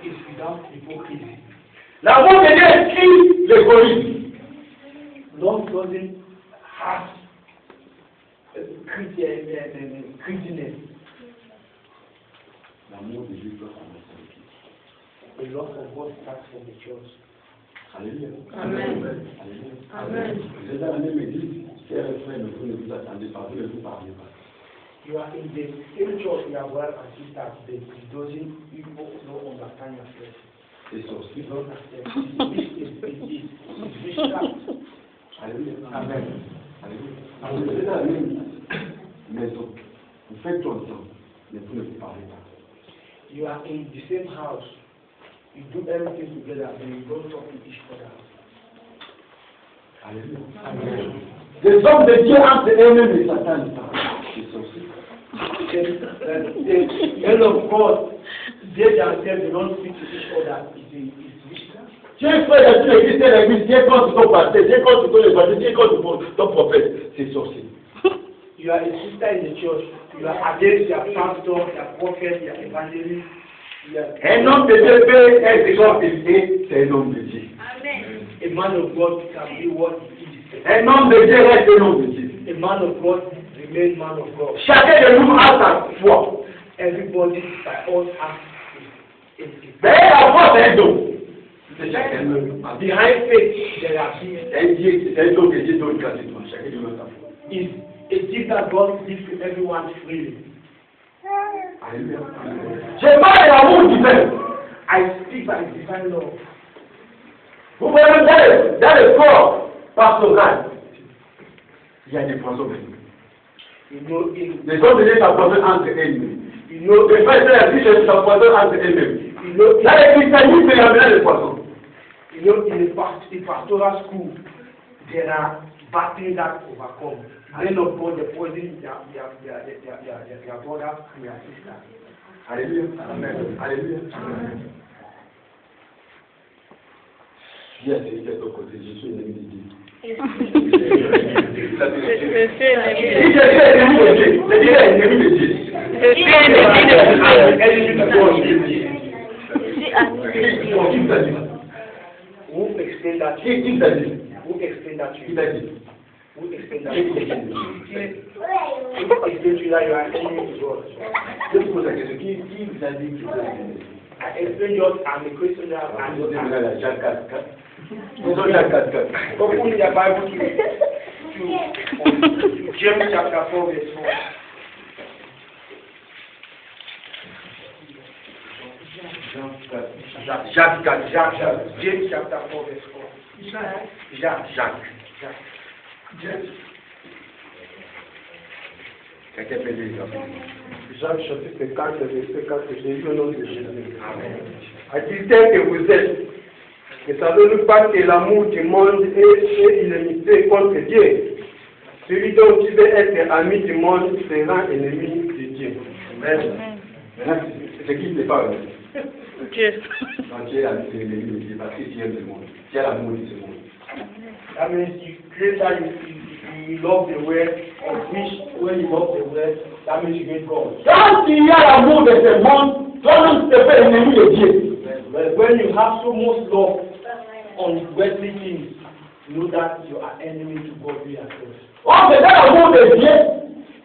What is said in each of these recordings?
is without hypocrisy. L'amour de Dieu exclut l'égoïsme. Love doesn't have greediness. L'amour de Dieu doit commencer ici. The love of God starts from the church. Alléluia. Amen. Alléluia. Amen. Vous êtes dans la même église, chers frères, mais vous ne vous attendez pas, vous ne vous parlez pas. You are in the same church, you are well and sisters, but it doesn't, people don't understand yourself. C'est sorcier. You don't accept. It's witchcraft. Alléluia. Amen. Alléluia. Vous êtes dans la même maison. Vous faites tout ensemble, mais vous ne vous parlez pas. You are in the same house. You do everything together, but you don't talk to each other. Alléluia. Amen. Les hommes de Dieu entre eux-mêmes et Satan, c'est sorcier. The men of God, they themselves, they don't speak to each other. It's witchcraft. Tu es frère de Dieu, l'église, c'est l'église, Dieu contre ton pasteur, Dieu contre ton évangile, Dieu contre ton prophète, c'est sorcier. You are a sister in the church. You are against your pastor, your prophet, your evangelist. Un homme de Dieu peut être exalté, c'est un homme de Dieu. Amen. A man of God can be what he is. Un homme de Dieu reste un homme de Dieu. A man of God remains man of God. Chacun de nous a sa foi. Everybody by us has a Mais la foi, c'est un don. C'est chacun de nous. behind faith, there are gifts. C'est un Dieu, c'est un don que Dieu donne gratuitement. Chacun de nous a sa foi. Is a gift that God gives to everyone freely. Alléluia. Je parle de l'amour divin. I speak by divine love. Vous voyez, dans le corps pastoral, il y a des poissons. You know, Les hommes de Dieu s'empoisonnent entre eux-mêmes. you know, Les frères et sœurs s'empoisonnent entre eux-mêmes. you know, Dans le christianisme, il y a bien des poissons. you know, in the pastoral school, there are battles that overcome. Men of God, the poison, their brothers and their sisters. Alléluia. Amen. Alléluia. Amen. Viens, c'est ton côté, je suis l'ennemi de Dieu. Je suis Si je suis l'ennemi de Dieu, je dirais l'ennemi de Dieu. Je suis ennemi de Dieu. Qui t'a dit? Who explained that? Qui t'a dit? Who explained that? Qui t'a dit? Who explained that? Who explained to you that you are enemy to God? Je te pose la question, qui vous a dit que vous êtes l'ennemi? I explained just I'm a Christian and Vous êtes là, Jacques 4. Vous êtes Jacques 4. open your Bible to James chapter 4 verse 4. Jacques 4. James chapter 4 verse 4. Jacques. Quelqu'un peut lire. Jacques chapitre 4, verset 4, j'ai lu au nom de Jésus. Amen. Adultère que vous êtes, ne savez-vous pas que l'amour du monde est inimitié contre Dieu? Celui dont tu veux être ami du monde sera ennemi de Dieu. Amen. Maintenant, c'est qui ne parle? Dieu. Quand tu es l'ennemi de Dieu, parce que tu aimes le monde. Tu as l'amour de ce monde. That means you claim that you love the world, of which when you love the world, that means you hate God. Quand tu as l'amour de ce monde, toi-même tu te fais ennemi de Dieu. But when you have so much love on worldly things, you know that you are enemy to God yourself. Oh, c'est dans l'amour de Dieu.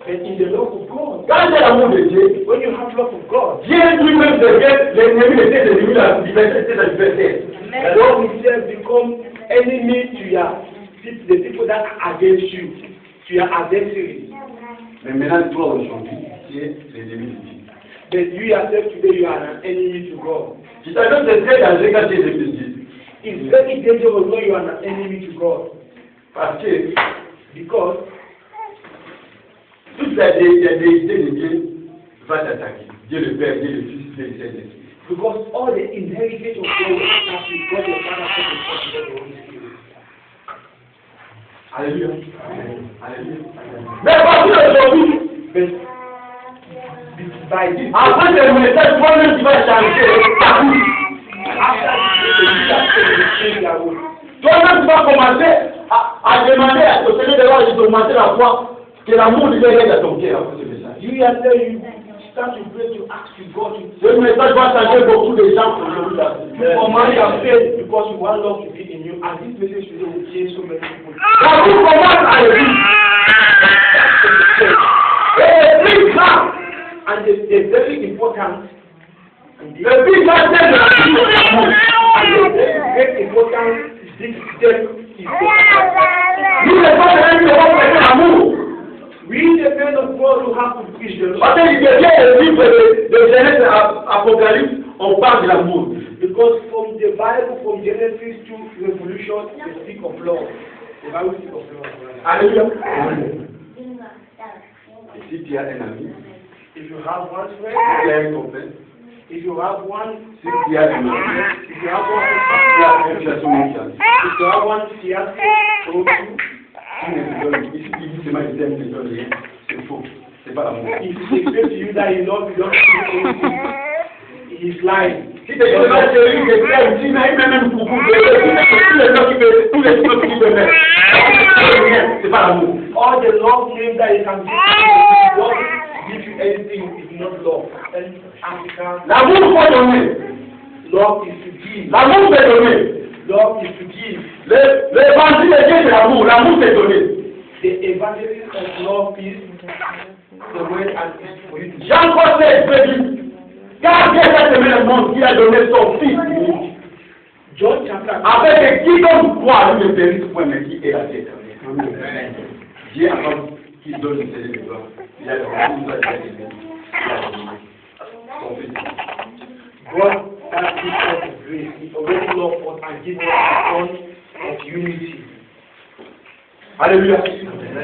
But in the love of God, Quand tu as l'amour de Dieu, when you have love of God, Dieu lui-même devient l'ennemi de Dieu, l'ennemi de la liberté, c'est la liberté. the Lord Himself become enemy to the people that are against you, to your adversaries. Mais maintenant, toi aujourd'hui, tu es l'ennemi de Dieu. But you yourself today, you are an enemy to God. Tu t'attends que c'est très dangereux quand tu es l'ennemi de Dieu. It's very dangerous when you are an enemy to God. Parce que Because toute la déité de Dieu va t'attaquer. Dieu le Père, Dieu le Fils, Dieu le Saint-Esprit. Because all the inheritance of God will attach with God the Father, God the Son, God the Holy Spirit. Alléluia. Alléluia. Mais voici aujourd'hui, But by this, après le message, toi-même tu vas changer ta vie. Toi-même tu vas commencer à demander à ton Seigneur de voir et d'augmenter la foi, que l'amour de Dieu règne dans ton cœur après ce message. you yourself, you start to pray to ask to God to Ce message va changer beaucoup de gens aujourd'hui. Comment you are faith because you want love to be in you, and this message will change so many people. L'amour commence à l'église. Et plus grand. And the very important, Le plus grand thème de la vie, c'est l'amour. and the very important big step is the Nous, les femmes, nous devons prêcher l'amour. we the men of God who have to preach the Lord. Parce qu'il devient le livre de Genèse à Apocalypse, on parle de l'amour. Because from the Bible, from Genesis to Revolution, they speak of love. The Bible speaks of love. Alléluia. Et si tu as un ami, If you have one si friend, tu as un copain, if you have one, si tu as une amie, if you have one, si tu as une relation mondiale, if you have one fiancé, or two, qui ne te donne, ici, il dit seulement il t'aime, il ne te donne rien, c'est faux. C'est pas l'amour. if he says to you that he loves you, don't feel anything. He's lying. Si tu es une chérie, tu t'aimes, tu n'as même pour vous, tous les choses qui peuvent mettre. C'est pas l'amour. All the love name that he can give you anything is not love. And Africa, L'amour faut donner. love is to give. L'amour c'est donner. Love is to give. L'évangile de Dieu c'est l'amour. L'amour c'est donner. The evangelism of love is the way and is for you to give. Jean Paul dit, car Dieu a aimé le monde qui a donné son fils unique. John chapter Avec quiconque croit, lui ne périsse point, mais qui est la vie éternelle. Dieu avant qu'il donne le Seigneur de gloire, il a donné son fils. God that gives us the grace. He already loved us and gives us a son of unity. Alléluia.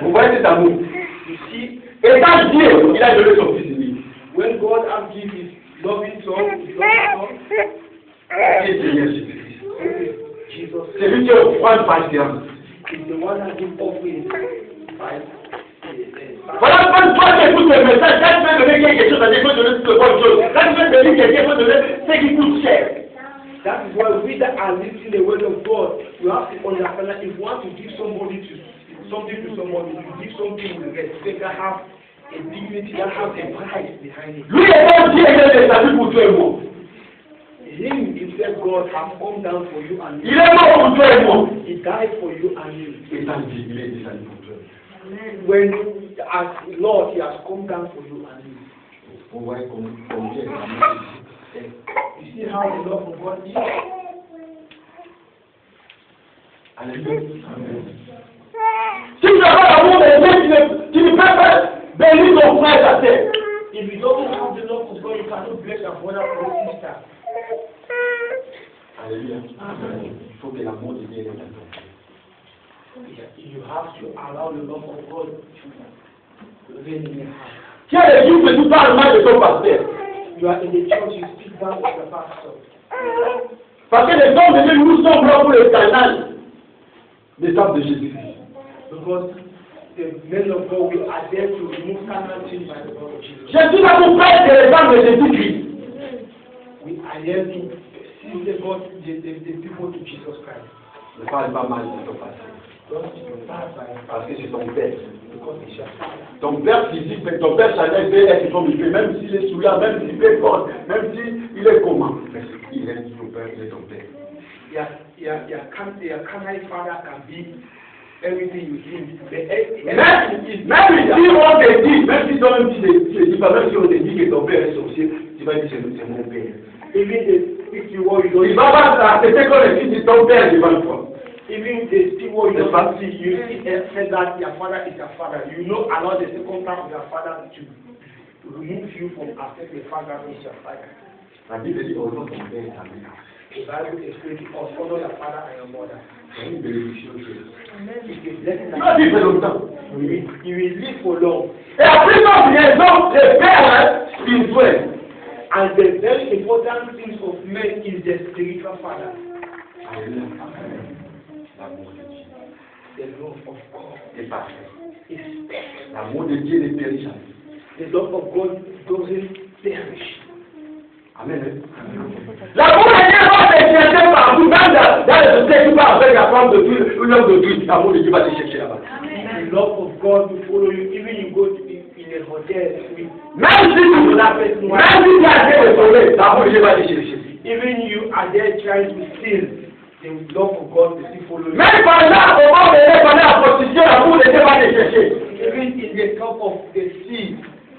Vous voyez cet amour. You see, Et quand Dieu, il a donné son fils unique, when God has given his loving son, his loving qui est Seigneur Jésus-Christ. son, Jesus, C'est lui qui offre par séance. is the one that gives offering by Voilà, quand toi tu écoutes le message, quand tu veux donner quelque chose à Dieu, il faut donner toutes les bonnes choses. Quand tu veux donner quelque chose, il faut donner ce qui coûte cher. That is why we that are listening the word of God, you have to understand that if you want to give somebody to something to somebody, you give something with respect that have a dignity, that have a price behind it. Lui étant Dieu, il est descendu pour toi et moi. Him himself, God, has come down for you and Il me. est mort pour toi et moi. He died for you and me. Étant Dieu, il est descendu pour toi. When as Lord, He has come down for you and me. Vous voyez combien l'amour est. You see how the love of God is? Alléluia. Si tu n'as pas l'amour de Dieu, tu ne peux pas bénir ton frère à terre. If you don't have the love of God, you cannot bless your brother or sister. Alléluia. Il faut que l'amour de Dieu est dans ton cœur. You have to allow the love of God to reign in your heart. Tu es l'église que tu parles mal de ton pasteur. You are in the church, you speak down of the pastor. Parce que les hommes de Dieu, nous sommes là pour le canal des hommes de Jésus-Christ. Because the men of God we are there to remove carnal things by the blood of Jesus. Je suis là pour faire des hommes de Jésus-Christ. We are here to see the people to Jesus Christ. Ne parle pas mal de ton pasteur. Don't pass by Parce que c'est ton père. because it's your father. Ton père physique, mais ton père charnel peut être comme il peut, même s'il est souillard, même s'il est fort, même s'il est comment. Mais il est ton père, il est ton père. Your carnal father can be everything you think. Même si on te dit, même si toi-même tu ne dis pas, même si on te dit que ton père est sorcier, tu vas dire c'est mon père. Even the speak word you Il don't va pas accepter qu'on le dit ton père devant toi. even the speak word you don't see, you see and say that your father is your father. You know allow the second part of your father to remove you from accepting the father is your father. La Bible dit honore ton père et ta mère. The Bible is saying honor your father and your mother. C'est une bénédiction. It's a blessing Tu vas vivre longtemps. you will live for long. Et après ton liaison, le père spirituel. And the very important thing of men is the spiritual father. Alléluia. L'amour de Dieu The love of God est parfait. is perfect. L'amour de Dieu ne périt jamais. The love of God doesn't perish. Amen. L'amour de Dieu va te chercher partout, même dans les sociétés, tu vas avec la femme de Dieu, ou l'homme de Dieu, l'amour de Dieu va te chercher là-bas. The love of God will follow you, even you go to in a hotel with Même si tu as les sauver, l'amour de Dieu va les chercher. Even you are there trying to steal, the love of God will still follow you. Même pendant au moment de la prostitution, l'amour de Dieu va les chercher. Even in the cup of the sea,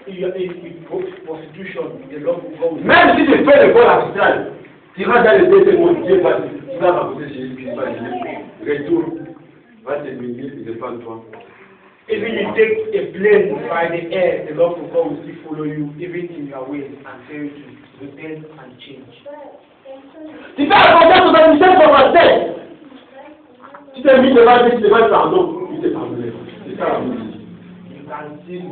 in prostitution, the love of God will Même si tu fais le vol astral, tu rentres dans le deuxième monde, Dieu va tu vas rencontrer Jésus-Christ, va dire, retourne, va te bénir et défendre toi. Even you take a plane by the air, the love of God will still follow you, even in your ways, and tell you to repent and change. Tu fais attention sur ta mission sur la tête. Tu t'es mis devant Dieu, tu devant pardon, il te pardonne. C'est ça l'amour. You can sin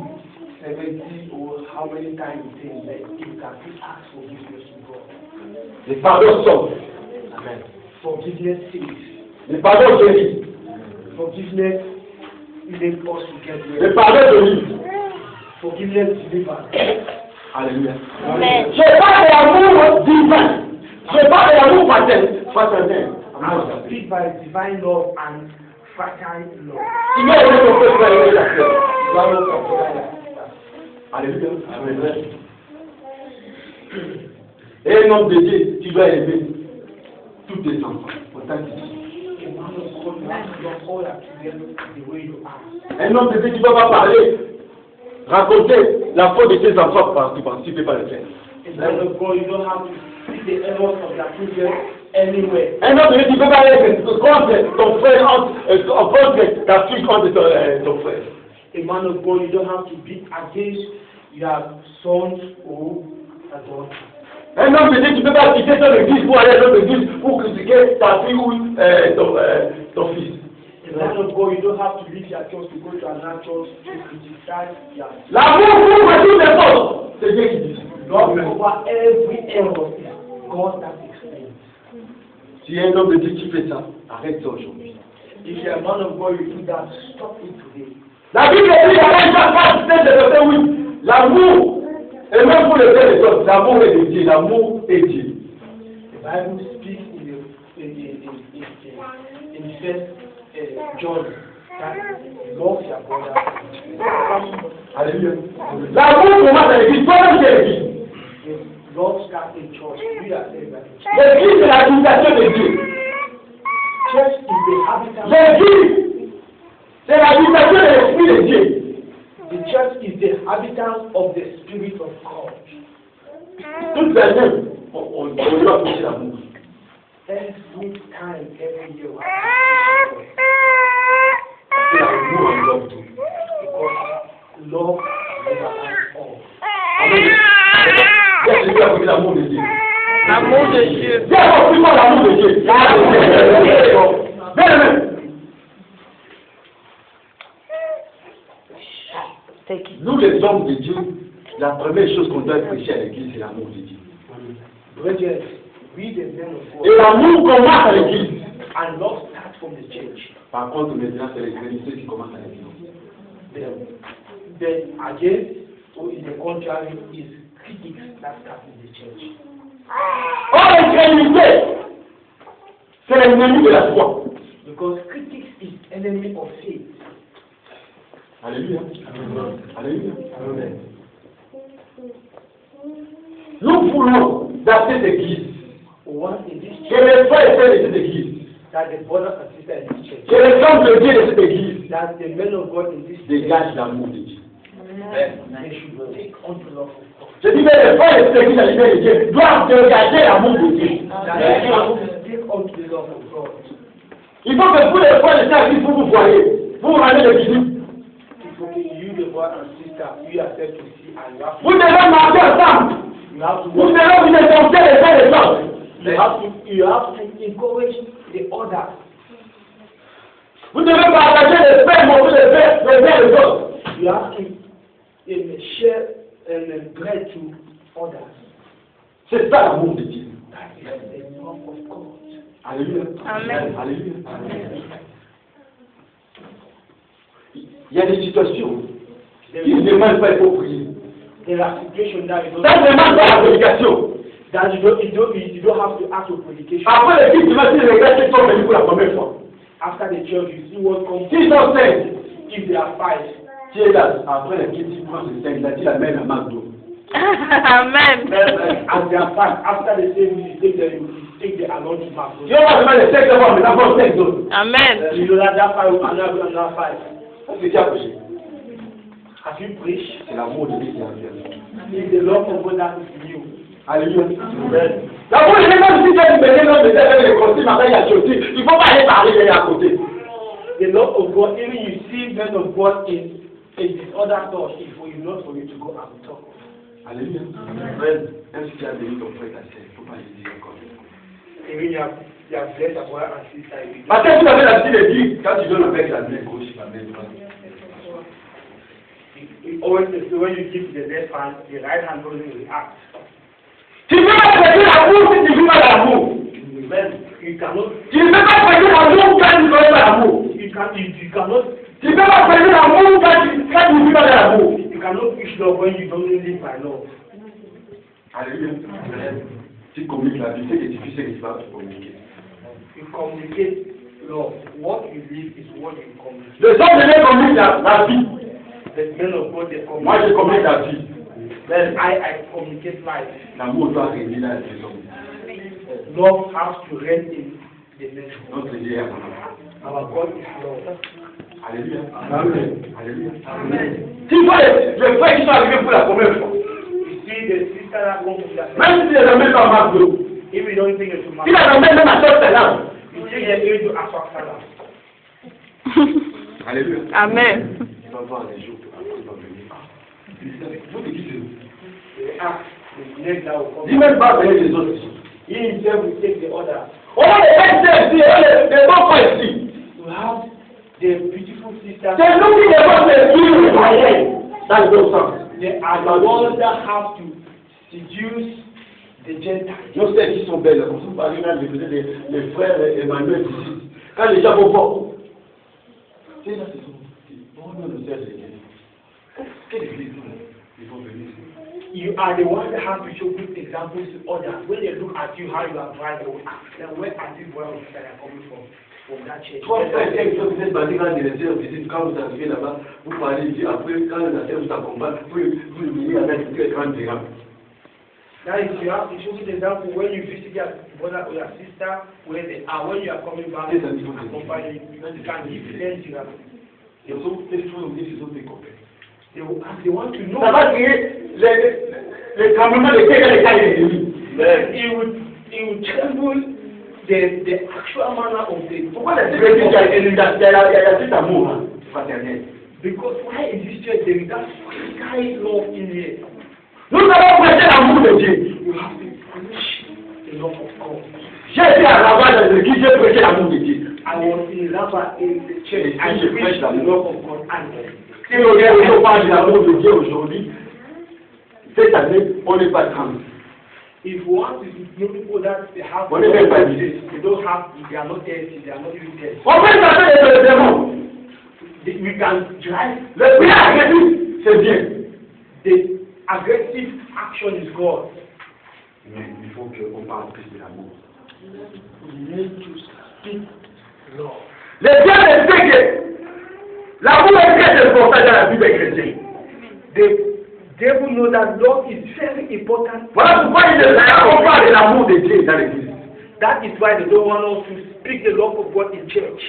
70 or how many times you sin, but you can still ask forgiveness to God. Le pardon sauve. Amen. Forgiveness saves. Le pardon guérit. Forgiveness leads us to get Le well. pardon délivre. Forgiveness delivers. Alléluia. Amen. Je parle de l'amour divin. Je parle de l'amour fraternel. And speak by divine love and fraternal love. Tu mets le ton frère, tu vas aimer la fleur. You are not a brother and sister. Alléluia. Amen. Et un homme de Dieu, tu dois aimer tous tes enfants. Autant que tu A man of God, you have to love all your children the way you are. un homme de Dieu, tu ne dois pas parler, raconter la faute de tes enfants parce que tu ne peux pas le faire. A man of God, you don't have to see the errors of your children anywhere. Un homme de Dieu, tu ne peux pas aller contre ton frère, contre ta fille, contre ton frère. A man of God, you don't have to be against your sons or your daughters. Un homme de Dieu, tu ne peux pas quitter ton église pour aller à l'autre église pour critiquer ta fille ou ton fils. A man of God, you don't have to leave your church to go to another church to criticize your L'amour couvre toutes les fautes. C'est Dieu qui dit. love over every error is God that explains. Si un homme de Dieu qui fait ça, arrête ça aujourd'hui. If you're a man of God, you do that, stop it today. La Bible dit, il y a pas de verset, oui. L'amour, et même pour les frères et sœurs, l'amour est de Dieu, l'amour est Dieu. The Bible speaks in first John that love your brother. Alléluia. L'amour commence à l'église, toi-même c'est l'église. If love starts in church, you are saved by the church. L'église, c'est l'habitation de Dieu. Church is the habitat. L'église, c'est l'habitation de l'Esprit de Dieu. The church is the habitat of the Spirit of God. Toute l'année, on doit pousser l'amour. Every time, every year, we C'est l'amour en l'homme tout. because love overrides all. Amen. Qu'est-ce que c'est l'amour de Dieu? L'amour de Dieu. Viens compris-moi l'amour de Dieu. Viens même. Nous les hommes de Dieu, la première chose qu'on doit prêcher à l'église, c'est l'amour de Dieu. Brethren, we the men of Et God, l'amour commence à l'église. and love starts from the church. Par contre, maintenant, c'est les chrétiens qui commencent à l'église. Then again, or in the contrary, is critics that start in the church. Or l'incrédulité, c'est l'ennemi de la foi. Because critics is enemy of faith. Alléluia. Alléluia. Nous voulons dans cette église One in this que church, les frères et sœurs de cette église, that the brothers and sisters in this church, que les hommes de Dieu de cette église that the men of God in this church, dégagent l'amour de Dieu. they should take on the love of God. Je dis, mais les frères et sœurs de cette église de Dieu doivent dégager l'amour de Dieu. That they should take on the love of God. Il faut que vous les frères et sœurs, vous vous voyez, vous rendez les visites. It's okay, you the brother and sister, you yourself to see and you have Vous devez marcher ensemble. to Vous devez vous exalter les uns les autres. you have to encourage the others. Vous devez partager les faits, montrer les uns les autres. You have to share and bread to others. C'est ça l'amour de Dieu. That is the love of God. Alléluia. Amen. Alléluia. Il y a des situations qui ne demandent pas, il faut prier. There are situations that you Ça don't, demande pas la prédication. that you don't have to ask for predication. Après l'église, tu vas dire les gars qui sont venus pour la première fois. After the church, you see what comes. S'ils sont 5, If there are 5, tu es là. Après l'église, tu prends ces 5 là, tu l'amènes à McDo. Amen. and their fast, after the service, you take the anointing back. You know what the sex of the number sex zone. Amen. You know that fire will another fire. C'est déjà possible. Have you preached? C'est l'amour de Dieu qui a fait. It's the love of God that is in you. Alléluia. L'amour de Dieu, même si tu es libéré, même si tu es le costume, après il y a chose, il ne faut pas aller parler à côté. The love of God, even you see men of God in this other door, it for you not for you to go and talk. Alléluia. Même si tu as béni ton frère, ta sœur, il ne faut pas le dire encore. Even you have blessed a brother and sister. Parce que tu avais l'habitude de dire, quand tu donnes avec la main gauche, la main droite. Always when you give the left hand, the right hand only reacts. Tu ne peux pas prêter l'amour si tu joues pas l'amour. You cannot. Tu ne peux pas prêter l'amour quand tu ne connais pas l'amour. You cannot. Tu ne peux pas prêter l'amour quand tu ne vis pas de l'amour. You cannot preach love when you don't live by love. Alléluia. Tu communiques la vie, c'est que tu sais que tu vas communiquer. You communicate love. What you live is what you communicate. Les hommes de Dieu communiquent la vie. The men of God, they communicate. Moi, je communique la vie. Then I communicate life. L'amour doit régner dans les hommes. Love has to reign in the nation. Notre Dieu est amour. Our God is love. Alléluia. Amen. Alléluia. Amen. Tu vois les frères qui sont arrivés pour la première fois. You see the sister that comes to that. Même si tu les amènes dans ma groupe. If you don't think it's too much, Tu les amènes même à cette salam. you take them into Aswak Salam. Alléluia. Amen. Tu vas voir les jours après il va venir. Vous te dites They ask the next that will come. dis même pas venir les autres. He himself will take the order. On a les frères ici, les bons frères ici. To have the beautiful sisters. C'est nous qui devons les suivre les moyens dans le bon sens. They are the ones that have to seduce the Gentiles. Nos sœurs qui sont belles, comme vous parlez là, les frères Emmanuel ici. Quand les gens vont voir, c'est là, c'est tout. On va nos sœurs les quelle église ils vont venir. You are the one that have to show good examples to others. When they look at you, how you are driving, they will ask them, where are these brothers that are coming from that church? Trois frères, vous êtes basés quand les sœurs visitent, quand vous arrivez là-bas, vous parlez ici, après, quand la sœur vous accompagne, vous venez avec une très grande terrain. That is, you have to show good example when you visit your brother or your sister, where they are. When you are coming back, Yes, and you can accompany you. You can give them example. Ils ont fait des choses, ils ont des copains. They will ask, they want to know. Ça va créer les tremblements de terre et les cas ennemis. It will tremble the actual manner of the. Pourquoi la Bible dit qu'il y a cet amour fraternel? Because why in this church there is that sky love in here? Nous avons prêché l'amour de Dieu. You have to preach the love of God. J'ai été à Rabat dans l'église, j'ai prêché l'amour de Dieu. I was in Rabat in the church and je preached prêche the l'amour. love of God. And Si on parle de l'amour de Dieu aujourd'hui, cette année, on n'est pas 30. if you want to know people that they have, On n'est même pas 10. they don't have, they are not 30, they are not even 30. On peut passer les démons. We can drive. Le prix agressif, c'est bien. The aggressive action is God. Mais il faut qu'on parle plus de l'amour. We need to speak love. Les gens expliquent que l'amour est très important dans la vie des chrétiens. The devil knows that love is very important. Voilà pourquoi il est là, on parle de l'amour de Dieu dans l'église. That is why they don't want us to speak the love of God in church.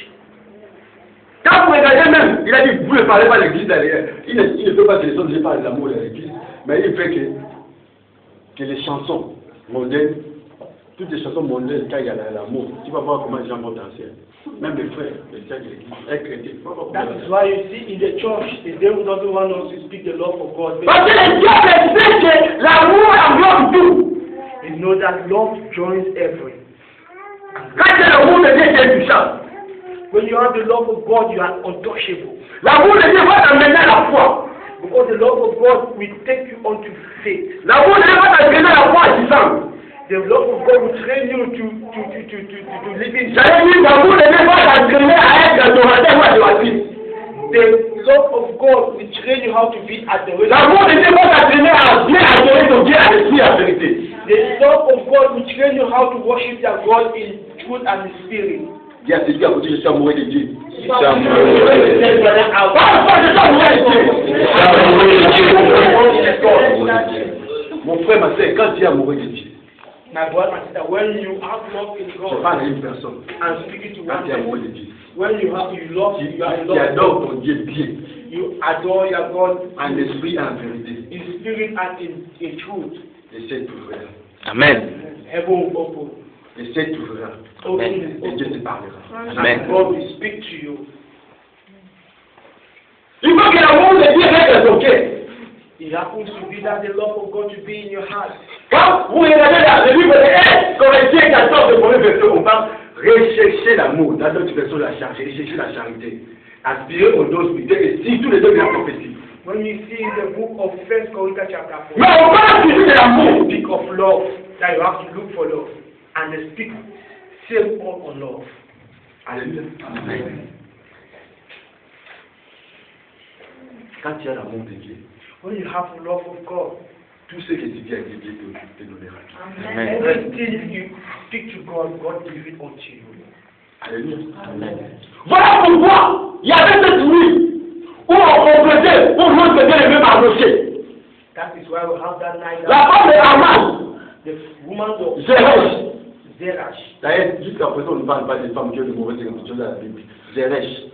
Quand vous regardez même, il a dit, vous ne parlez pas de l'église derrière. Il ne peut pas que les autres parlent de l'amour de l'église, mais il fait que les chansons mondaines, toutes les chansons mondaines, quand il y a l'amour, tu vas voir comment les gens vont danser. Même les frères, les chefs de l'église, les chrétiens. That is why you see in the church, the devil doesn't want us to speak the love of God. Parce que les gens expliquent que l'amour englobe tout. You know that love joins everything. Quand c'est l'amour de Dieu, c'est puissant. When you have the love of God, you are untouchable. L'amour de Dieu va t'amener à la foi. Because the love of God will take you onto faith. L'amour de Dieu va t'amener à la foi agissante. The love of God will train you to live in. J'allais dire, l'amour de Dieu va t'amener à être adorateur ou adoratrice. The love of God will train you how to be adorated. L'amour de Dieu va t'amener à bien adorer ton Dieu à l'esprit et en vérité. The love of God will train you how to worship your God in truth and in spirit. Dis à celui qui a côté, je suis amoureux de Dieu. Je suis amoureux de Dieu. Mon frère, ma soeur, quand tu es amoureux de Dieu, My brother and sister, when you have love in tu God parles à une personne. and speaking to Quand one tu es amoureux de person, Dieu, when you love, tu you are in love, adores ton Dieu bien, you adore your God en esprit et en vérité. in spirit and in truth. Et c'est t'ouvrira. Amen. Heaven will open. Et c'est t'ouvrira. Open Et Dieu is te open. parlera. Amen. And God will speak to you. Il faut que l'amour de Dieu reste dans ton cœur. It happens to be that the love of God to be in your heart. Quand vous regardez la livre de 1 Corinthiens 14, le premier verset, on parle rechercher l'amour. Dans d'autres versions, la charité, rechercher la charité. Aspirer aux dons spirituels et si tous les deux de la prophétie. When you see the book of 1 Corinthians chapter 4, Mais on parle toujours de l'amour. speak of love, that you have to look for love. And they speak same all on love. Alléluia. Quand tu as l'amour de Dieu, When you have love of God, tout ce que tu dis à Dieu, Dieu te donnera. Amen. everything you speak to God, God give it unto you. Alléluia. Voilà pourquoi il y avait cette nuit où on complétait pour l'autre bien aimé Mardoché. That is why we have that night. La femme de Haman, The woman of Zeresh. Zerach. D'ailleurs, jusqu'à présent, on ne parle pas des femmes qui ont de mauvaises réputation dans la Bible. Zeresh.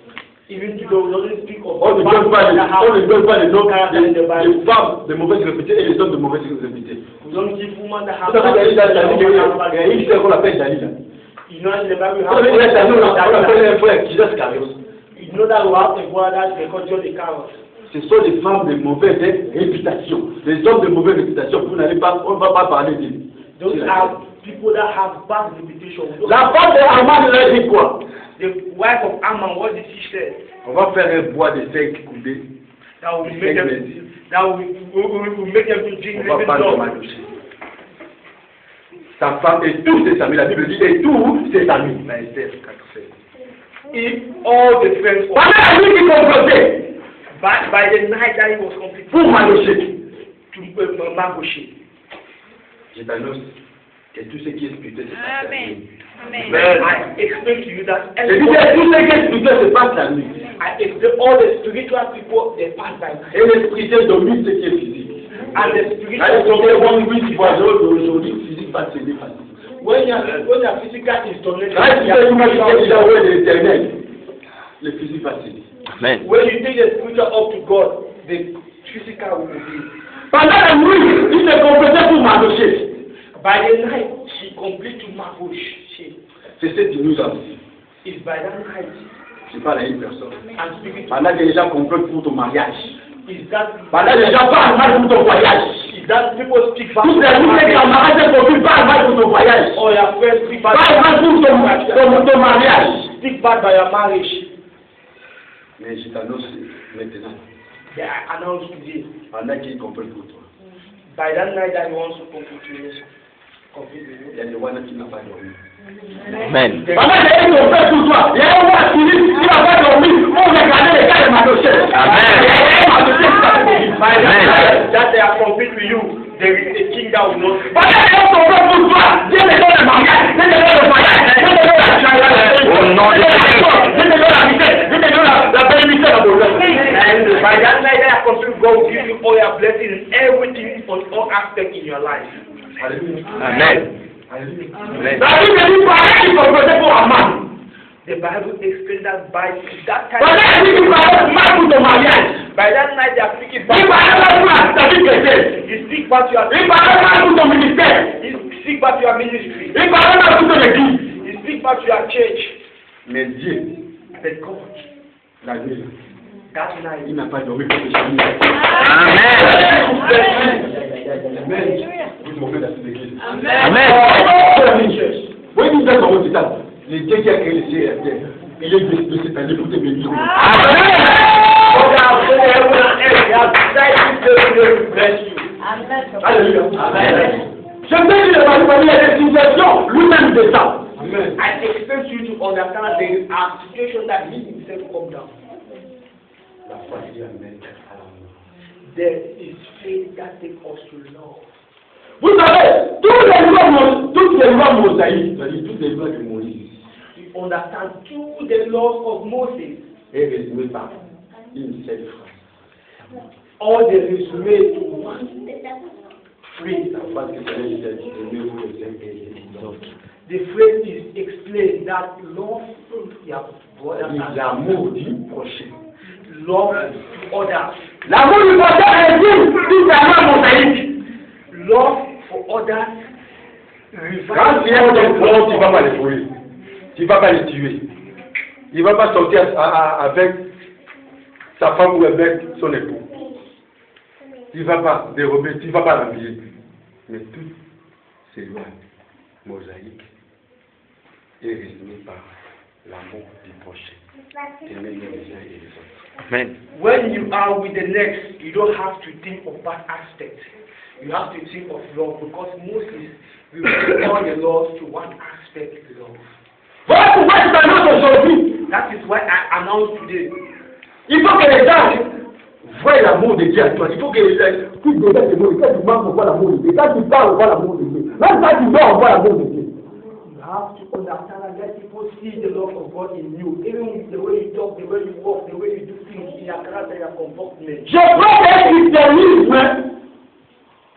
Even though we don't speak of On ne donne pas les noms des femmes de mauvaises réputées et les hommes de mauvaises réputées. we don't give woman that Vous savez, il y a une sœur qu'on appelle Dalila. You know in the Bible we Vous savez, il y a Dalila, on appelle un frère qui reste carré. You know that we have a brother they call John the Carrot. Ce sont des femmes de mauvaise réputation. Les hommes de mauvaise réputation, on ne va pas parler d'eux. Those are people that have bad reputation. La femme de Haman leur dit quoi? The wife of Ammon, what did she say? On va faire un bois de 5 coudées. That will make them make them to drink On va living pas le blood. Mardoché. Sa femme et tous ses amis, la Bible dit, et tous ses amis. Mais Esther 4. If all the friends of Pendant la nuit qui complotait by the night that it was complete pour Mardoché, to Mardoché. je t'annonce que tout ce qui est spirituel se passe la nuit. I explain to you that Je dis que tout ce qui est spirituel se passe la nuit. I explain all the spiritual people they pass by night. Et le spirituel domine ce qui est physique. And the Là, spiritual ils sont les bons oui, tu vois, aujourd'hui, physique va se dépasser. when your physical is dominated, Là, si tu as l'humanité déjà ouais de l'éternel, le physique va se dépasser. Amen. when you take the spiritual up to God, the physical will be. Pendant la nuit, il se complétait pour Mardoché. By the night, she complete to Mardoché. C'est cette nuit-là. It's by that night Je parle à une personne. I'm speaking to. Pendant que les gens complotent pour ton mariage. Is that Pendant que les gens parlent mal pour ton voyage. is that people speak bad? Tous les amis, les camarades, les copines parlent mal pour ton voyage. Or your friends speak bad. Parle mal pour ton mariage. Speak bad by your marriage. Mais je t'annonce maintenant. They are announced today. Pendant qu'ils complètent pour toi. By that night that he wants to complete with you. Il y a des gens qui n'ont pas dormi. Amen. Pendant qu'ils complètent pour toi, il y a un roi qui n'a pas dormi pour regarder les gars de Mardoché. By that night that they are complete with you, there is a king that will not. Pendant qu'ils complètent pour toi, Dieu te donne le mariage, Dieu te donne le voyage, Dieu te donne la charité, Au nom de Jésus. Dieu te donne la vitesse, Dieu te donne la bénédiction, la bonheur. And by that night that are complete, God will give you all your blessings and everything on all aspects in your life. Amen. Amen. La Bible dit pareil qu'il complétait pour Haman. The Bible explains that by that Pendant time, qu'il parlait mal pour ton mariage, by that night they are speaking il back. parlait mal pour ta vie chrétienne, You speak back to your il parlait mal pour ton ministère, you speak back to your ministry. il parlait mal pour ton église. You speak back to your church. Mais Dieu, But God, la nuit, that night, il n'a pas dormi pour les gens. Amen. Vous m'offrez dans cette église. Amen. Oui, il fait son hôpital. Le Dieu qui a créé le ciel et la terre, il est de cette année pour te bénir. God has put heaven and earth. He has decided to bless you. Alléluia. Amen. Je sais qu'il est parmi les situations, lui-même descend. I expect you to understand there are situations that he himself come down. La foi qui amène à l'amour. There is faith that takes us to love. Vous savez, toutes les lois mosaïques, c'est-à-dire toutes les lois de Moïse, You understand through the laws of Moses, est résumée par une seule phrase. all the resume to one phrase. La phrase que Seigneur Jésus a dit, aimez-vous les uns et les autres. The phrase is explained that love your brother and L'amour du prochain. love others. L'amour du prochain est dit, tout l'amour mosaïque. Love for others. Quand tu aimes ton prochain, tu ne vas pas les fouiller. Tu ne vas pas les tuer. Il ne va pas sortir avec sa femme ou avec son époux. Tu ne vas pas dérober, tu ne vas pas l'habiller. Mais toutes ces lois mosaïques est résumé par l'amour du prochain. Aimer les uns et les autres. Amen. When you are with the next, you don't have to think of that aspect. You have to think of love because Moses will bring all the laws to one aspect, love. Voilà pourquoi je t'annonce aujourd'hui. That is why I announce today. Il faut que les gens voient l'amour de Dieu à toi. Il faut que les gens. Tu dis des mots, quand tu manges, on voit l'amour de Dieu. Quand tu parles, on voit l'amour de Dieu. Même quand tu dors, on voit l'amour de Dieu. You have to understand and let people see the love of God in you. Even with the way you talk, the way you walk, the way you do things, in your character, your comportment. Je prends un christianisme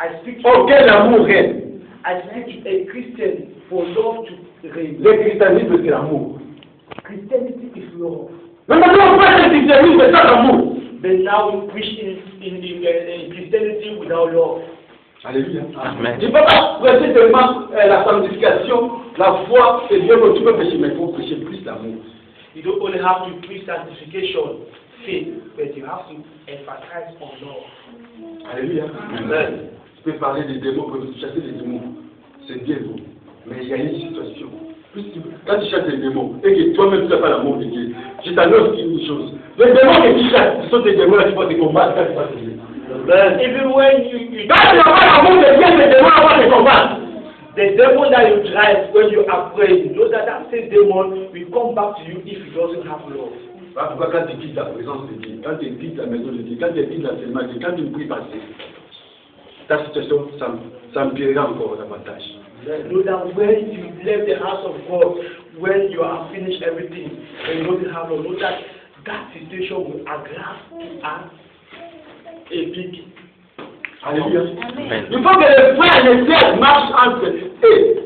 I speak to auquel l'amour règne. I speak to a Christian for love to reign. Le christianisme, c'est l'amour. Christianity is love. Mais maintenant, on parle de christianisme sans l'amour. But now we preach in Christianity without love. Alléluia. Amen. Tu ne peux pas prêcher seulement la sanctification, la foi, et Dieu, tu peux prêcher, mais il faut prêcher plus l'amour. You don't only have to preach sanctification, faith, but you have to emphasize on love. Alléluia. Amen. Tu peux parler des démons, que tu chasses les démons. C'est bien beau. Mais il y a une situation. Quand tu chasses les démons, et que toi-même tu n'as pas l'amour de Dieu, je t'annonce une chose. Les démons que tu chasses, ce sont des démons là, tu vas te combattre quand tu vas te dire. Even when you Quand tu n'as pas l'amour de Dieu, les démons vont te combattre. the demon that you drive when you are praying, you know that same demon will come back to you if you doesn't have love. Voilà pourquoi quand tu quittes la présence de Dieu, quand tu quittes la maison de Dieu, quand tu quittes l'enseignement de Dieu, quand tu ne pries pas, ta situation s'empirera encore davantage. Know that when you left the house of God, when you have finished everything, and you don't have love, know that that situation will aggrave a big. Alléluia. Amen. Il faut que les frères et les sœurs marchent entre eux.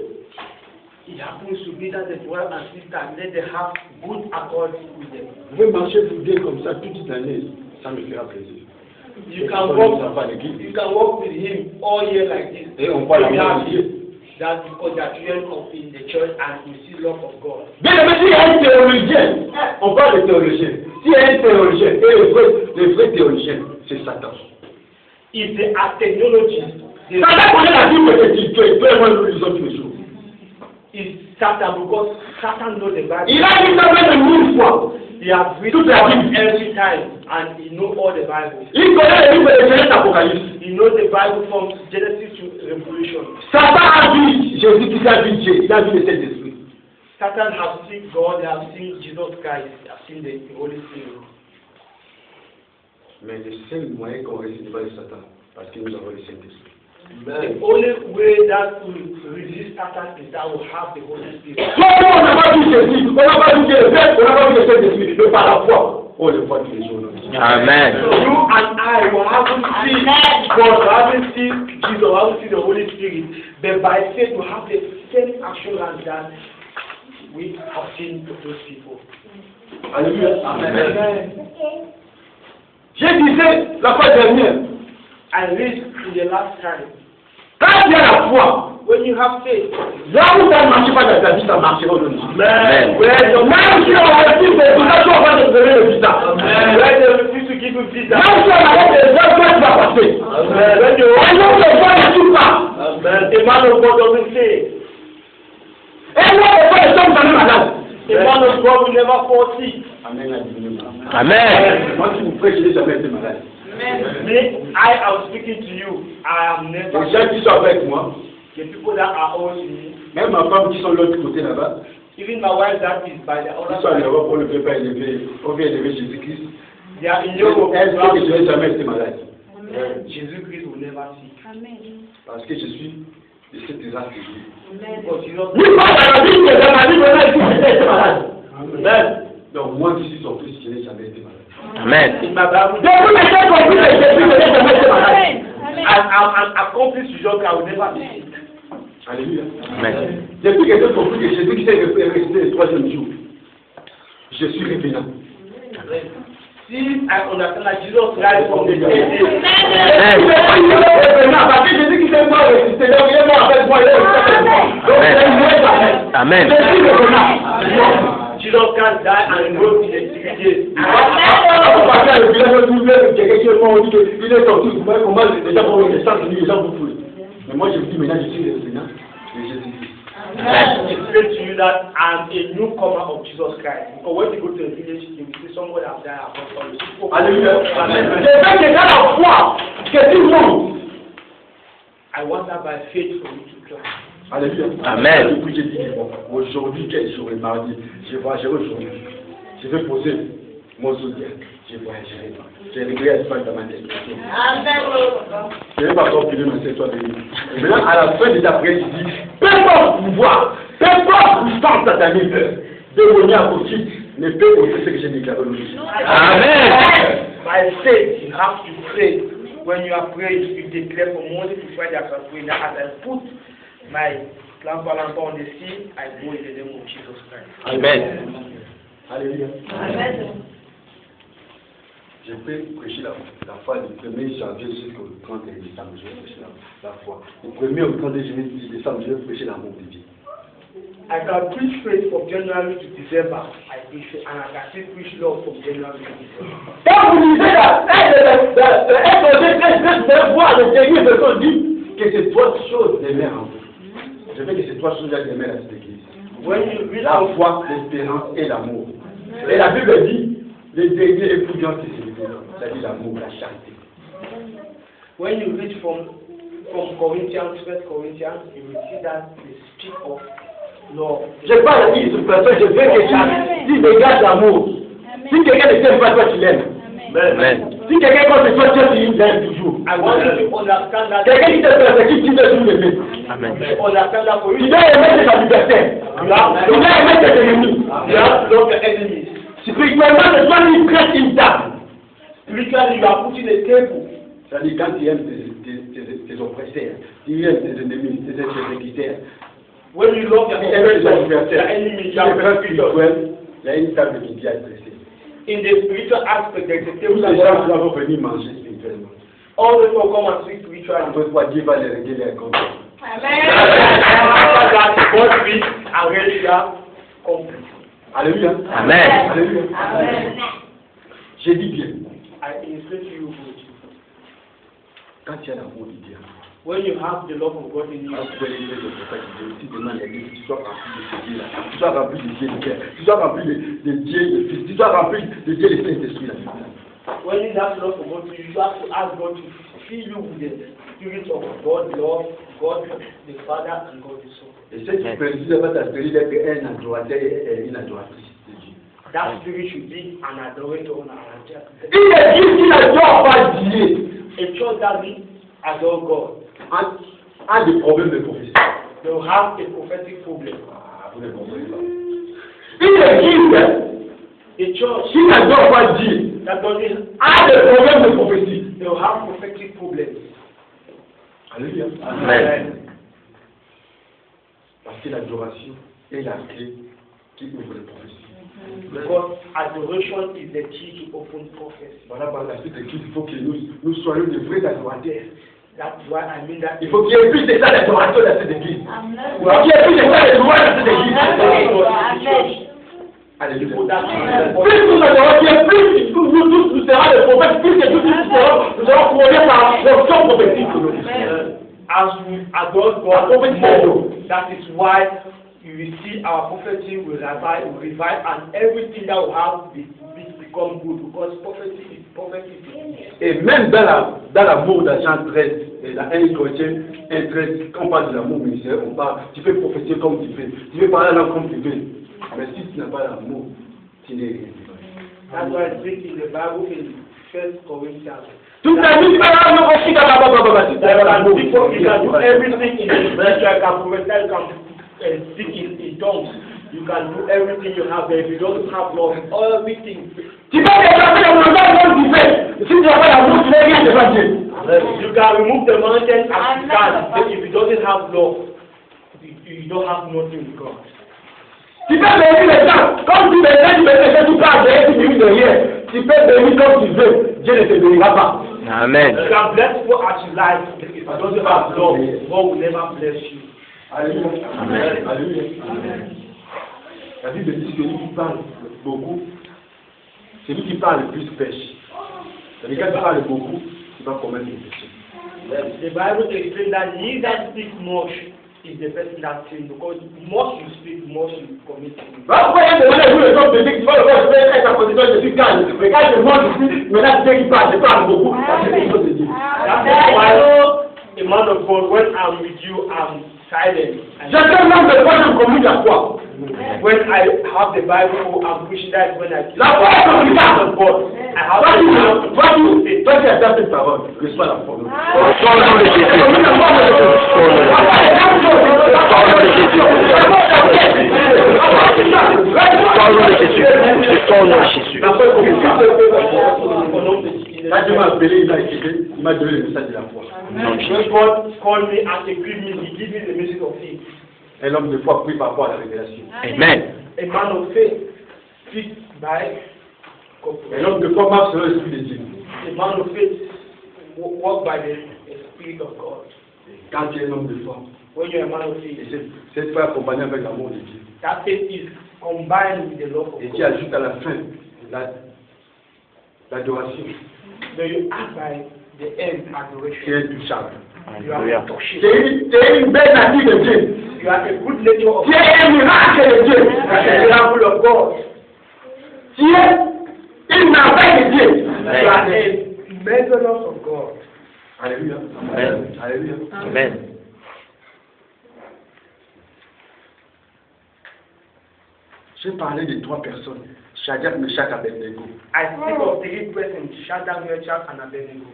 It happens to be that the brother and sister, let them have good accord with them. Vous pouvez marcher pour Dieu comme ça toute l'année, ça me fera plaisir. You can walk with him all year like this. Et on voit l'amour de Dieu. That because that children of in the church and you see love of God. Bien aimé, s'il y a un théologien, on parle de théologien. S'il y a un théologien, et les vrais théologiens, c'est Satan. If they are technologists, they Satan connaît la Bible que tu es vraiment nous lisons tous les jours. is Satan because Satan knows the Bible. Il a dit ça même 1000 fois. He has read Toute la Bible. every time and he knows all the Bible. Il connaît le livre de Genèse Apocalypse. He knows the Bible from Genesis to Revelation. Satan a vu Jésus qui a vu Dieu, il a vu le Saint-Esprit. Satan has seen God, they have seen Jesus Christ, they have seen the Holy Spirit. Mais le seul moyen qu'on réussit devant le Satan, parce que nous avons le Saint-Esprit. The only way that we resist Satan is that we have the Holy Spirit. Comment on n'a pas vu Jésus, on n'a pas vu Dieu, on n'a pas vu le Saint-Esprit, mais par la foi, on le voit tous les jours. Amen. So you and I will haven't seen God, we haven't seen Jesus, we haven't seen the Holy Spirit, but by faith we have the same assurance that we have seen those people. Alléluia. Amen. Je disais la fois dernière, I read in the last time, quand il y a la foi, when you have faith, là où ça ne marche pas dans ta vie, ça marchera au nom. Amen. Même si on refuse des éducations, on va te donner le visa. when they refuse to give you visa, Même si on arrête des gens, toi tu vas passer. when you Alors les gens ne suivent pas. the man of God doesn't say, Et là, les gens ne sont jamais malades. the man of God will never fall sick. Amen. Amen. Moi, si vous prêchez, je n'ai jamais été malade. Me, I am speaking to you. I am never. Les gens qui sont avec moi, The people that are all in me, même ma femme qui sont de l'autre côté là-bas, even my wife that is by the qui other sont en side, Europe, on ne peut pas élever, on veut élever Jésus-Christ. they are in Europe. Elle sait que je n'ai jamais été malade. Jesus Christ will never sick. Parce que je suis de cette race de Dieu. Because Jesus Oui, moi, dans la vie, dans ma vie, je n'ai été malade. Amen. Donc, moi qui suis son fils, je n'ai jamais été malade. Amen. in my Bible. Donc, vous n'avez pas compris que Jésus ne n'ai jamais été malade. an accomplished Jesus Christ will never be sick. Alléluia. Amen. Depuis que j'ai compris que Jésus qui s'est ressuscité le troisième jour, je suis revenant. See, I understand that Jesus Christ from the dead. Parce que Jésus qui s'est mort ressuscité, il est mort avec moi, il est ressuscité avec moi. Donc c'est une vraie bataille. Amen. Je suis revenant. Jesus Christ died and rose in the 3 days. Avant de partir à le village, tout le monde, quelqu'un qui est mort, on dit qu'il est sorti. Comment les gens vont les gens les gens vont fouler. Mais moi je vous dis maintenant, je suis revenant de Jésus-Christ. I explain to you that I'm a newcomer of Jesus Christ. Because when you go to the village, you will see somebody have died upon you. Alléluia. Je veux que dans la foi, que tout le monde. I want that by faith for you to climb. Alléluia. Amen. Depuis j'ai dit, bon, aujourd'hui, quel jour est mardi? Je vais aujourd'hui. Je vais poser mon soutien. Je vais gérer. Je vais régler l'espace dans ma tête. Je ne vais pas continuer ma histoire de vie. Et maintenant, à la fin de ta prière, tu dis, peu importe pouvoir, peu importe puissance satanique, démoniaque aussi, ne peut ôter ce que j'ai déclaré aujourd'hui. Amen. By faith, you have to pray. When you are praying, you declare from Monday to Friday as I pray. That as I put my lamp on the sea, I go in the name of Jesus Christ. Amen. Alléluia. Je peux prêcher la foi du 1er janvier jusqu'au 31 décembre. Je vais prêcher la foi. Du 1er au 31 décembre, je vais prêcher l'amour de Dieu. I can preach faith from January to December. I preach faith, and I can still preach love from January to December. Quand vous lisez la voir le dernier verset dit que c'est trois choses d'aimer en vous. Je veux que ces trois choses d'aimer à cette église. When you read La foi, l'espérance et l'amour. Et la Bible dit les derniers époux qui c'est-à-dire l'amour, la charité. when you read from Corinthians, 1 Corinthians, you will see that they speak of love. Je parle à qui personne, je veux que si dégage l'amour. Si quelqu'un ne t'aime pas, toi tu l'aimes. Amen. Si quelqu'un contre toi, tu l'aimes toujours. I want you to understand that. Quelqu'un qui te persécute, tu dois toujours l'aimer. Amen. You understand that for Tu you. dois aimer tes adversaires. Tu dois aimer tes ennemis. You have to love your enemies. Spirituellement, tu dois lui prêter une table. Spiritually, you are putting a table. C'est-à-dire quand tu aimes tes oppresseurs, tu aimes tes ennemis, tes persécuteurs, When you love your tu aimes tes adversaires, enemies, tu you are aimes putting spirituel, il y a une table qui dit à dresser. in the spiritual aspect, there is a Tous table les gens qui that vont venir manger spirituellement. all the people come and speak spiritually. Autrefois, Dieu va les régler les comptes. After that, God speaks and really that complete. Alléluia. Amen. Alléluia. J'ai dit bien, I illustrate to you good. quand tu as l'amour de Dieu, When you have the love of God in you, quand tu fais les choses de prophète de Dieu, si demain il y a Dieu, tu sois rempli de ce Dieu-là, tu sois rempli de Dieu le Père, tu sois rempli de Dieu le Fils, tu sois rempli de Dieu le Saint-Esprit. when you have love for God, you have to ask God to fill you with the spirit of God, love, God the Father, and God the Son. Et ce qui persiste pas t'aspirer d'être un adorateur et une adoratrice de Dieu. That spirit should be an adorator and an adjutant. Une église qui n'adore pas Dieu A church that will adore God, a des problèmes de prophétie. they will have a prophetic problem. Ah, vous ne comprenez pas. Une église A church qui n'adore pas Dieu that doesn't, a des problèmes de prophétie. they will have prophetic problems. Alléluia. Amen. Parce que l'adoration est la clé qui ouvre les prophéties. Because adoration is the key to open prophecy. Voilà par la suite qu'il faut que nous soyons de vrais adorateurs. That's why I mean that. Il faut qu'il y ait plus de ça d'adoration dans cette église. Il faut qu'il y ait plus de ça de louange dans cette église. Alléluia. Plus nous adorons, plus nous serons des prophètes, plus que nous serons couronnés par l'onction prophétique. As we adore God more, that is why you will see our prophecy will revive, and everything that we have will become good, because prophecy is. Et même dans l'amour dans Jean 13, et dans 1 Corinthiens 1:13, quand on parle de l'amour ministériel, on parle, tu peux prophétiser comme tu veux, tu peux parler langue comme tu veux, mais si tu n'as pas l'amour, tu n'es rien. That's why I speak in the Bible in 1 Corinthians. Tout à l'heure, tu People can do everything in the spiritual, can prophesy, can speak in tongues. you can do everything you have, but if you don't have love, everything. Tu peux déplacer les montagnes comme tu fais. Si tu n'as pas l'amour, tu n'es rien devant Dieu. You can remove the mountain as you can, but if you don't have love, you don't have nothing with God. Tu peux bénir les gens. Comme tu bénis, tu parles de tu bénis de rien. Tu peux bénir comme tu veux. Dieu ne te bénira pas. Amen. You can bless people as you like. If you don't have love, God will never bless you. Alléluia. Amen. Alléluia. La Bible dit que celui qui parle beaucoup, celui qui parle le plus pêche. C'est-à-dire quand tu parles beaucoup, tu vas commettre des péchés. The Bible explains that he that speaks much is the person that sins, because much you speak, much you commit sin. Pourquoi il y a des gens qui sont publics, tu vas le voir, je vais être en position, je suis calme. Mais quand je monte ici, maintenant tu sais qu'il parle, je parle beaucoup. C'est ce qu'il faut te dire. That's why a man of God, when I'm with you, I'm silent. Je sais même de quoi je communique à toi. When I have the Bible, I'm preaching that when I La foi est communicable. of God. I have the Bible. Toi qui as cette parole, reçois la foi. Au nom de Jésus. Au nom de Jésus. La foi est communicable. Quand Dieu m'a appelé, il m'a donné le message de la foi. When God called me and equipped me, He gave me the message of faith. Un homme de foi prie par rapport à la révélation. Amen. A man of faith, speaks by Un homme de foi marche selon l'esprit de Dieu. a man of faith, walk by the Spirit of God. Quand tu es un homme de foi, When you're a man of et faith, cette foi est accompagnée avec l'amour de Dieu. that faith is combined with the love of Et tu God. ajoutes à la fin l'adoration So you act by the end qui adoration. est touchable. You are Alléluia. touching. Tu es une belle nature de Dieu. You are a good nature of Tu God. es un miracle de Dieu. You are a miracle of God. Tu es une merveille de Dieu. You are a marvelous of God. Alléluia. Amen. Alléluia. Amen. J'ai parlé de 3 personnes. Shadrach, Meshach, Abednego. I speak of three persons, Shadrach, Meshach, and Abednego.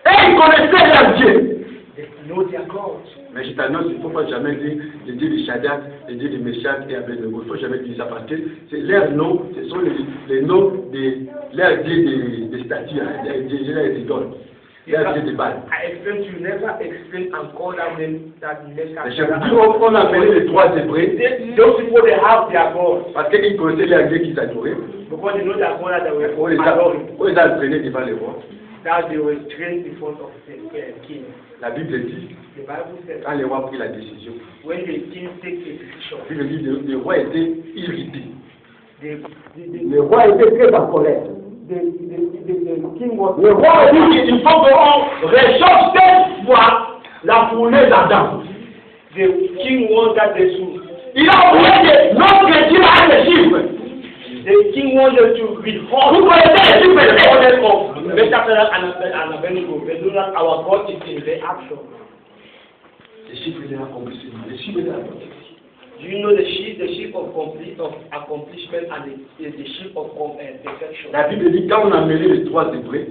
Et ils connaissaient leur Dieu. They know their God. Mais je t'annonce, il ne faut pas jamais dire le Dieu de Shadrach, le Dieu de Meshach et Abednego. Il ne faut jamais dire ça parce que c'est leurs noms, ce sont les noms de leurs dieux de statues, des idoles, leurs dieux de Baal. I explain to you, never explain and call that name that Meshach. Mais je vous dis, on a appelé les 3 Hébreux Those people, they have their God. parce qu'ils connaissaient leurs dieux qu'ils adoraient. Because they know their God that they were On les adoring. a entraînés devant les rois. That they were trained in front of the king. La Bible dit, The Bible says, quand les rois prirent la décision, when the king takes a decision, la Bible dit, les rois étaient irrités. the Les rois étaient très en colère. king was Le roi a dit qu'il faut qu'on réchauffe 7 fois la fournaise d'Adam. the king wants that they should. Il a oublié que notre Dieu a des chiffres. The king wanted to withhold Vous connaissez les chiffres the de honor of Meshach and Abednego. They know that our God is in the action. Les chiffres de l'accomplissement. Les chiffres de l'accomplissement. Do you know the sheep of accomplishment and the sheep of perfection? La Bible dit quand on a mêlé les 3 Hébreux,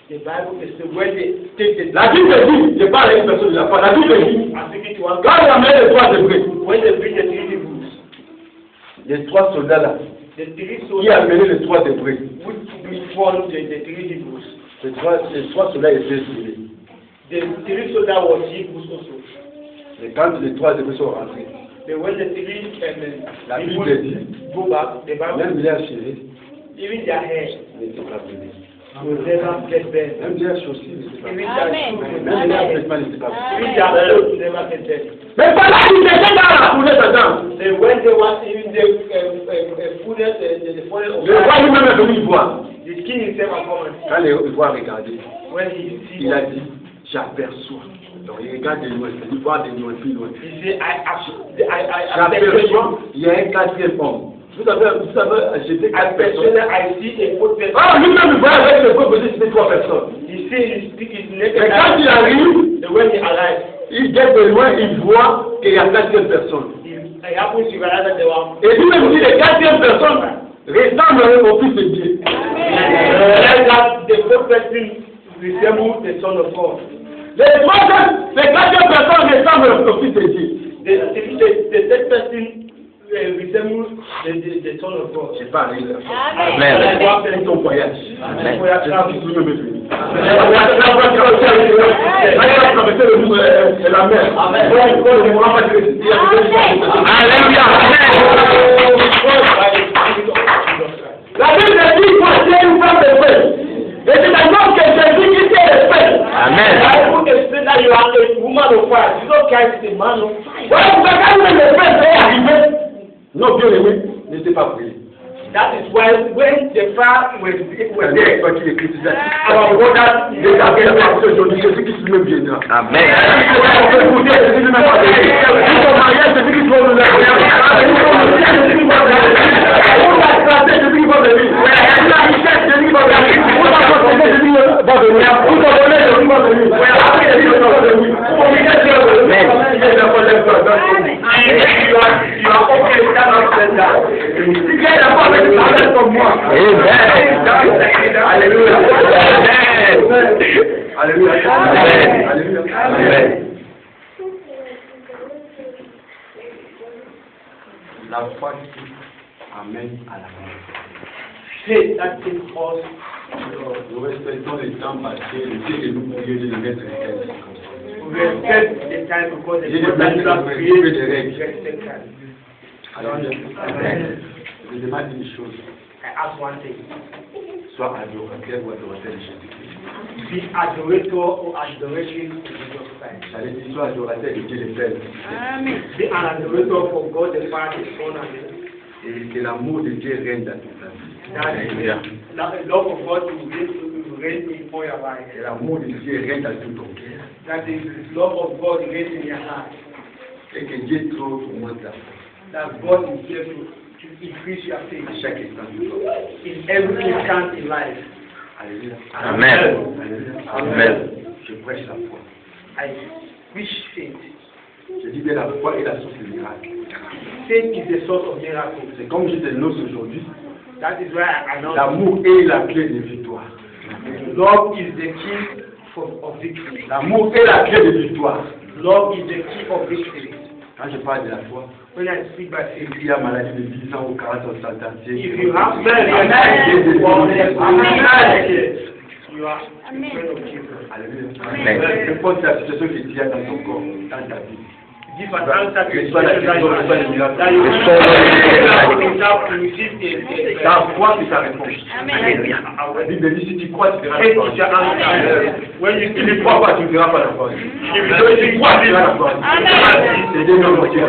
The Bible is the when they take the la Bible dit, je parle à une personne de la foi, la Bible dit, I'm speaking to one quand on a mêlé les 3 Hébreux, when they bring the three Hebrews, les 3 soldats là, the three qui a soldiers mêlé les 3 Hébreux, which one the three Hebrews. les 3 soldats étaient sauvés. The three soldiers was Hebrews also. Et quand les 3 Hébreux sont rentrés, But when the three la Bible Hebrews dit, go back, the Bible même leur chéri even their hair n'était pas brûlé. will never get burned. Même leur chaussure n'était pas Even brûlé. their Amen. shoes will Même leur never vêtements n'étaient pas brûlés. even their clothes will never get burned. Mais voilà, ils étaient dans la fournaise d'Adam. They when they was even the fullness the fullness of Le roi lui-même est venu voir. the king himself has come and Quand le roi a regardé, when he see il a dit, j'aperçois. Donc il regarde de loin, il voit de loin, plus loin. he say I J'aperçois, il y a un 4e homme. Vous avez acheté 4 personnes. I see a foot person. Ah, lui-même, il voit avec le peuple, c'était 3 personnes. He say he speak his naked. Mais quand il arrive, the when he arrived, il guette de loin, il voit qu'il y a 4e personne. he happens to realize that they were. Et lui-même dit, les 4e personnes ressemblent au Fils de Dieu. Realize that the fourth person resembles the Son of God. Les 4e personnes ressemblent au Fils de Dieu. The third person resemble the Son of God. J'ai pas arrivé. Amen. C'est ton voyage. Amen. Jésus nous me bénit. Traverser le monde et la mer. Alléluia. La Bible dit qu'il faut essayer une femme de paix. Et c'est d'abord que Jésus qui fait le paix. Amen. I would explain that you are a woman of fire. Jesus Christ is a man of fire. Voilà pourquoi quand le paix est arrivé, non bien aimé, n'était pas prié. That is why when the fire was there, Toi qui écris ça. our brothers, Les appels aujourd'hui, Jésus qui se met bien là. Amen. La foi qui amène à la mort. faith that takes us to God. Nous respectons le temps parce que le Dieu que nous prions, je le mets respect. We respect the time because the J'ai God that you have des created règles. respect time. Amen. Je demande une chose. I ask one thing. Sois adorateur ou adorateur de Jésus-Christ. Be adorator or adoration to Jesus Christ. J'allais dire, sois adorateur de Dieu le Père. Be an adorator for God the Father, the Son, and Et que l'amour de Dieu règne dans toute ta vie. the love of God will reign before your life. Que l'amour de Dieu règne dans tout ton cœur. That the love of God reigns in your heart. Et que Dieu trouve au moins ta foi. That God is here to increase your faith À chaque instant de toi. in every instant in life. Alléluia. Amen. Alléluia. Amen. Je prêche la foi. I wish faith. Je dis bien la foi est la source du miracle. Faith is the source of miracles. C'est comme je te l'annonce aujourd'hui. That is why I announce L'amour est la clé de victoire. love is the key of victory. L'amour est la clé de victoire. Love is the key of victory. Quand je parle de la foi, When I speak by faith, il y a maladie de 10 ans ou 40 ans, 100 ans. if you have faith, you are a friend of Jesus. Alléluia. Peu importe la situation que tu as dans ton corps, dans ta vie. Give an answer to the Reçois la situation guérison, reçois le miracle. that you have to receive Ta foi, c'est ta réponse. Alléluia. La Bible dit si tu crois, tu verras la faith foi. is your answer. When you Si tu ne crois pas, tu ne verras pas la foi. Si tu crois, tu verras la foi. C'est des noms de Dieu.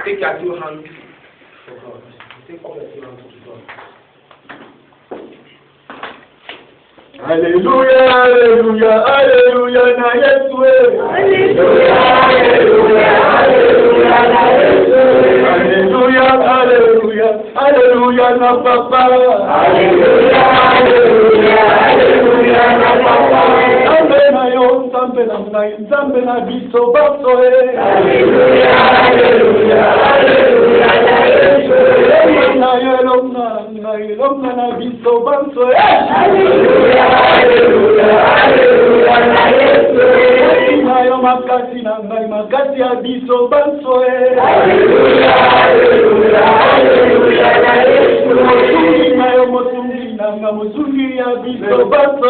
take your two hands for God. Take all your two hands to God. Alléluia, alléluia, alléluia, na Yesu. Alléluia, alléluia, alléluia, na Yesu. Alléluia, alléluia, alléluia, na Papa. Alléluia, alléluia, alléluia, na Papa. Nzambe na yo, nzambe na ngai, nzambe na biso baso. Alléluia, alléluia, alléluia, na Yesu. Na yo elonga ngai, elonga na biso baso. Alléluia. Alléluia, alléluia, na Yesu. Nayo makasi na ngai, makasi ya biso banso. Alléluia, alléluia, alléluia, na Yesu. Mosungi nayo mosungi na nga, mosungi ya biso banso.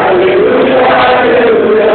Alléluia, alléluia,